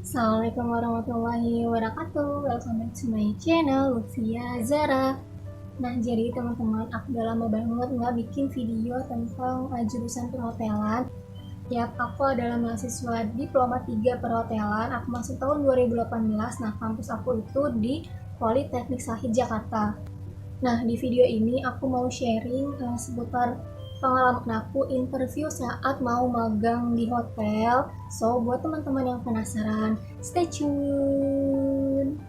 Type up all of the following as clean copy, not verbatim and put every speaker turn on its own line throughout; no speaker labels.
Assalamualaikum warahmatullahi wabarakatuh. Welcome back to my channel, Lutfia Zara. Nah, jadi teman-teman, aku udah lama banget nggak bikin video tentang jurusan perhotelan. Yap, aku adalah mahasiswa Diploma 3 Perhotelan. Aku masuk tahun 2018. Nah, kampus aku itu di Politeknik Sahid Jakarta. Nah, di video ini aku mau sharing seputar pengalaman aku interview saat mau magang di hotel. So, buat teman-teman yang penasaran, stay tune.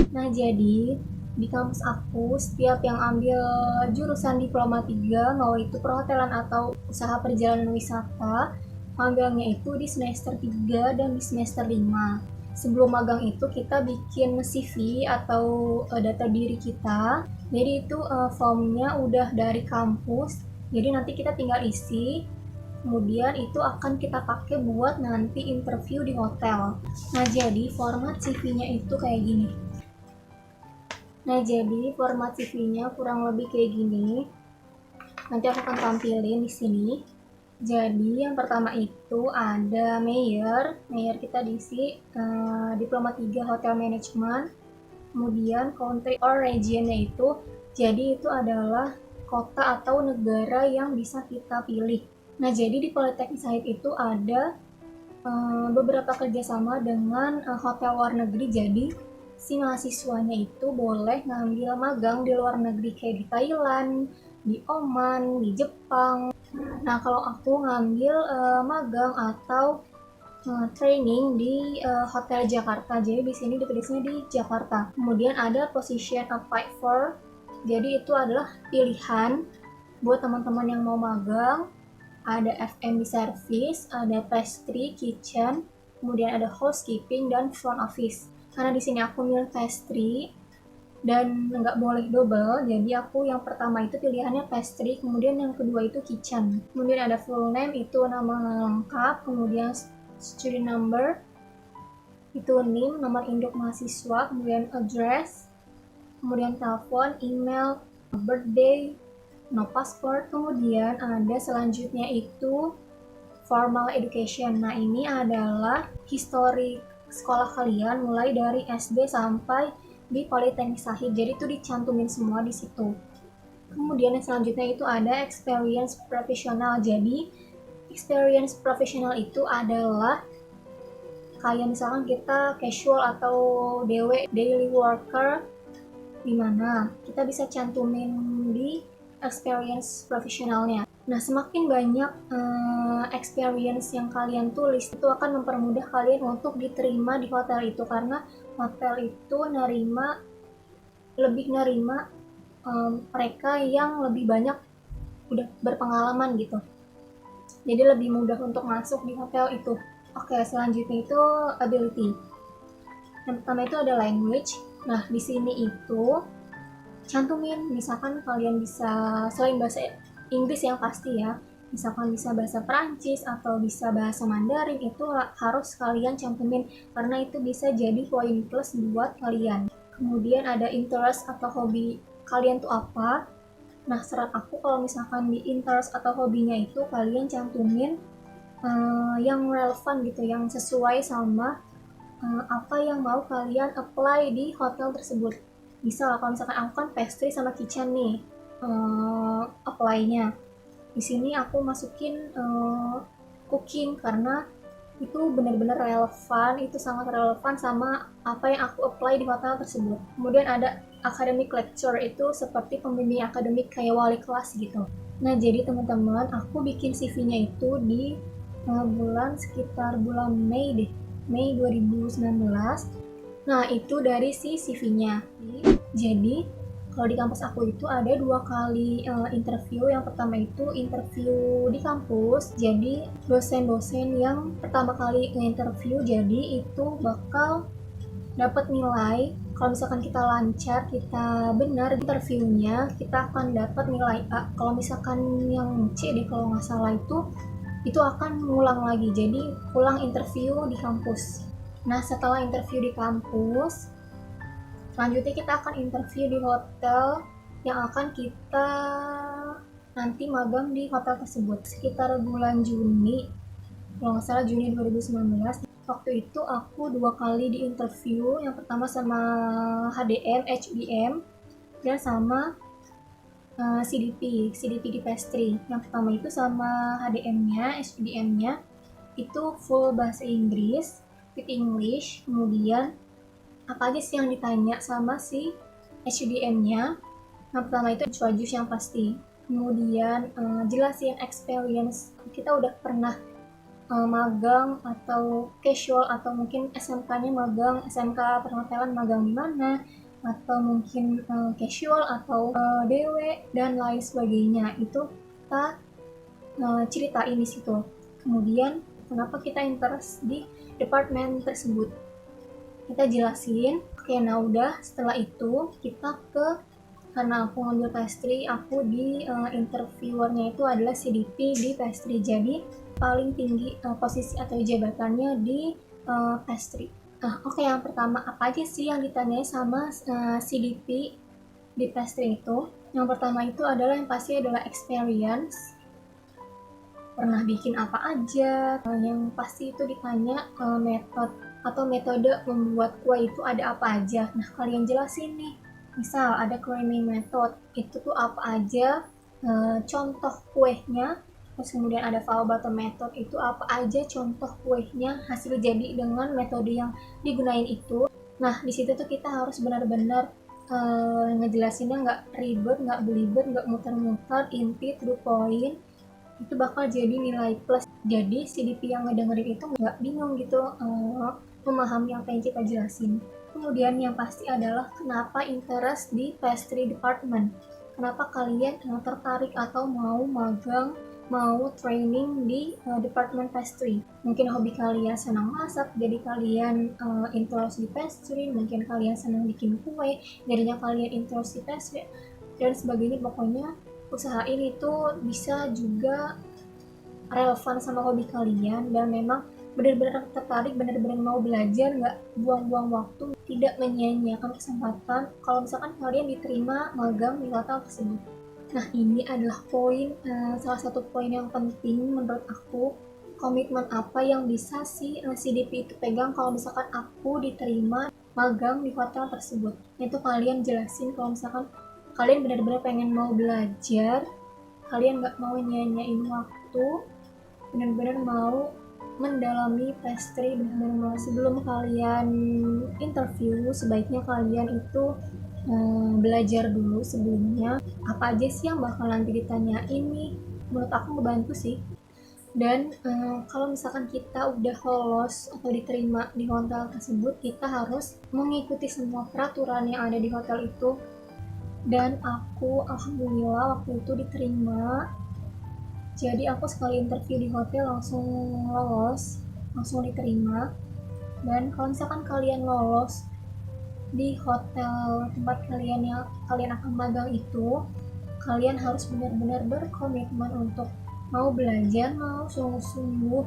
Nah, jadi di kampus aku, setiap yang ambil jurusan Diploma 3, mau itu perhotelan atau usaha perjalanan wisata, magangnya itu di semester 3 dan di semester 5. Sebelum magang itu kita bikin CV atau data diri kita. Jadi itu formnya udah dari kampus. Jadi nanti kita tinggal isi. Kemudian itu akan kita pakai buat nanti interview di hotel. Nah, jadi format CV-nya itu kayak gini. Nah, jadi format CV-nya kurang lebih kayak gini. Nanti aku akan tampilin di sini. Jadi yang pertama itu ada Mayor kita diisi Diploma 3 Hotel Management. Kemudian country or regionnya itu, jadi itu adalah kota atau negara yang bisa kita pilih. Nah, jadi di Politeknik Sahid itu ada beberapa kerjasama dengan hotel luar negeri. Jadi si mahasiswanya itu boleh ngambil magang di luar negeri kayak di Thailand, di Oman, di Jepang. Nah, kalau aku ngambil magang atau training di Hotel Jakarta. Jadi di sini ditulisnya di Jakarta. Kemudian ada position apply for. Jadi itu adalah pilihan buat teman-teman yang mau magang. Ada F&B service, ada pastry, kitchen, kemudian ada housekeeping dan front office. Karena di sini aku milih pastry dan nggak boleh double, jadi aku yang pertama itu pilihannya pastry, kemudian yang kedua itu kitchen. Kemudian ada full name, itu nama lengkap, kemudian student number, itu NIM, nomor induk mahasiswa, kemudian address, kemudian telepon, email, birthday, no passport. Kemudian ada selanjutnya itu formal education. Nah, ini adalah history sekolah kalian mulai dari SD sampai di Politeknik Sahid. Jadi itu dicantumin semua di situ. Kemudian yang selanjutnya itu ada experience profesional. Jadi experience profesional itu adalah kayak misalkan kita casual atau DW, daily worker, dimana kita bisa cantumin di experience profesionalnya. Nah, semakin banyak experience yang kalian tulis, itu akan mempermudah kalian untuk diterima di hotel itu, karena hotel itu lebih nerima mereka yang lebih banyak udah berpengalaman gitu. Jadi lebih mudah untuk masuk di hotel itu. Oke, selanjutnya itu ability. Yang pertama itu ada language. Nah, di sini itu cantumin, misalkan kalian bisa selain bahasa Inggris yang pasti ya, misalkan bisa bahasa Perancis atau bisa bahasa Mandarin, itu harus kalian cantumin karena itu bisa jadi poin plus buat kalian. Kemudian ada interest atau hobi kalian tuh apa. Nah, saran aku kalau misalkan di interest atau hobinya itu kalian cantumin yang relevan gitu, yang sesuai sama apa yang mau kalian apply di hotel tersebut. Misal kalau misalkan aku kan pastry sama kitchen nih apply-nya. Di sini aku masukin cooking karena itu benar-benar relevan, itu sangat relevan sama apa yang aku apply di hotel tersebut. Kemudian ada academic lecture, itu seperti pembimbing akademik kayak wali kelas gitu. Nah, jadi teman-teman, aku bikin CV-nya itu di sekitar bulan Mei deh, Mei 2019. Nah, itu dari si CV-nya. Jadi kalau di kampus aku itu ada 2 kali interview. Yang pertama itu interview di kampus. Jadi dosen-dosen yang pertama kali nge-interview, jadi itu bakal dapat nilai. Kalau misalkan kita lancar, kita benar interviewnya, kita akan dapat nilai A. Kalau misalkan yang C deh kalau nggak salah itu akan ngulang lagi. Jadi ulang interview di kampus. Nah, setelah interview di kampus, selanjutnya kita akan interview di hotel yang akan kita nanti magang di hotel tersebut. Sekitar bulan Juni kalau nggak salah Juni 2019. Waktu itu aku 2 kali di interview, yang pertama sama HDM, HBM, dan sama CDP di pastry. Yang pertama itu sama HDM-nya, HBM-nya itu full bahasa Inggris, with English. Kemudian apa aja sih yang ditanya sama si HDM-nya? Yang pertama itu jus yang pasti. Kemudian jelasin experience, kita udah pernah magang atau casual, atau mungkin SMK-nya magang, SMK perhotelan magang di mana, atau mungkin casual atau DW dan lain sebagainya. Itu kita ceritain di situ. Kemudian kenapa kita interest di departemen tersebut, kita jelasin. Oke, nah udah setelah itu kita karena aku ngambil pastry, aku di interviewernya itu adalah CDP di pastry, jadi paling tinggi posisi atau jabatannya di pastry. Oke, yang pertama apa aja sih yang ditanyai sama CDP di pastry itu? Yang pertama itu adalah yang pasti adalah experience, pernah bikin apa aja. Yang pasti itu ditanya metode membuat kue itu ada apa aja. Nah, kalian jelasin nih. Misal ada creaming method, itu tuh apa aja, contoh kuehnya. Terus kemudian ada flour butter method, itu apa aja contoh kuehnya, hasil jadi dengan metode yang digunain itu. Nah, di situ tuh kita harus benar-benar ngejelasinnya nggak ribet, nggak belibet, nggak muter-muter, inti, to the point. Itu bakal jadi nilai plus. Jadi CDP yang ngedengerin itu nggak bingung gitu memahami apa yang kita jelasin. Kemudian yang pasti adalah kenapa interest di pastry department, kenapa kalian tertarik atau mau magang, mau training di department pastry. Mungkin hobi kalian senang masak, jadi kalian interest di pastry. Mungkin kalian senang bikin kue, jadinya kalian interest di pastry, dan sebagainya. Pokoknya usaha ini tuh bisa juga relevan sama hobi kalian, dan memang benar-benar tertarik, benar-benar mau belajar, nggak buang-buang waktu, tidak menyia-nyiakan kesempatan kalau misalkan kalian diterima magang di hotel tersebut. Nah, ini adalah salah satu poin yang penting menurut aku. Komitmen apa yang bisa si CDP itu pegang kalau misalkan aku diterima magang di hotel tersebut? Itu kalian jelasin kalau misalkan kalian benar-benar pengen mau belajar, kalian nggak mau nyanyain waktu, benar-benar mau mendalami pastry, benar-benar mau. Sebelum kalian interview, sebaiknya kalian itu belajar dulu sebelumnya apa aja sih yang bakal nanti ditanyain nih. Menurut aku ngebantu sih. Dan kalau misalkan kita udah lolos atau diterima di hotel tersebut, kita harus mengikuti semua peraturan yang ada di hotel itu. Dan aku alhamdulillah waktu itu diterima. Jadi aku sekali interview di hotel langsung lolos, langsung diterima. Dan kalau misalkan kalian lolos di hotel tempat kalian yang kalian akan magang itu, kalian harus benar-benar berkomitmen untuk mau belajar, mau sungguh-sungguh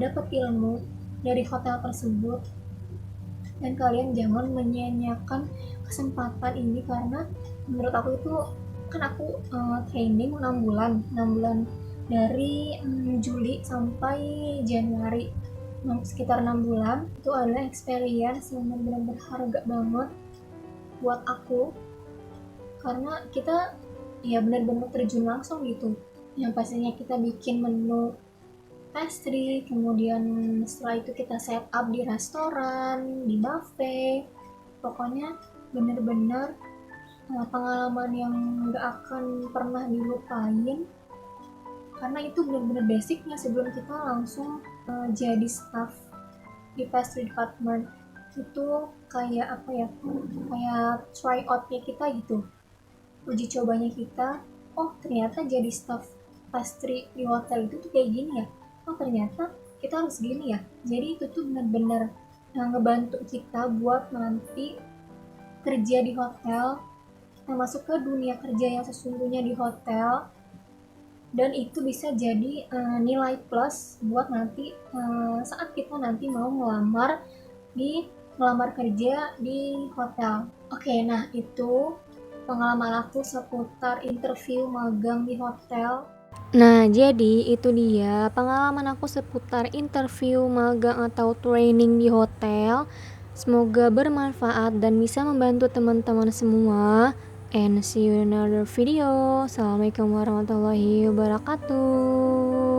dapat ilmu dari hotel tersebut. Dan kalian jangan menyia-nyiakan kesempatan ini, karena menurut aku itu kan aku training 6 bulan dari Juli sampai Januari, sekitar 6 bulan. Itu adalah experience yang benar-benar berharga banget buat aku, karena kita ya benar-benar terjun langsung gitu. Yang pastinya kita bikin menu pastry, kemudian setelah itu kita set up di restoran, di buffet. Pokoknya benar-benar pengalaman yang gak akan pernah dilupain, karena itu benar-benar basicnya sebelum kita langsung jadi staff di pastry department. Itu kayak apa ya, kayak try outnya kita gitu, uji cobanya kita. Oh, ternyata jadi staff pastry di hotel itu tuh kayak gini ya, oh ternyata kita harus gini ya. Jadi itu tuh benar-benar ngebantu kita buat nanti kerja di hotel, masuk ke dunia kerja yang sesungguhnya di hotel. Dan itu bisa jadi nilai plus buat nanti saat kita nanti mau melamar kerja di hotel. Oke, nah itu pengalaman aku seputar interview magang di hotel.
Nah, jadi itu dia pengalaman aku seputar interview, magang, atau training di hotel. Semoga bermanfaat dan bisa membantu teman-teman semua. And see you in another video. Assalamualaikum warahmatullahi wabarakatuh.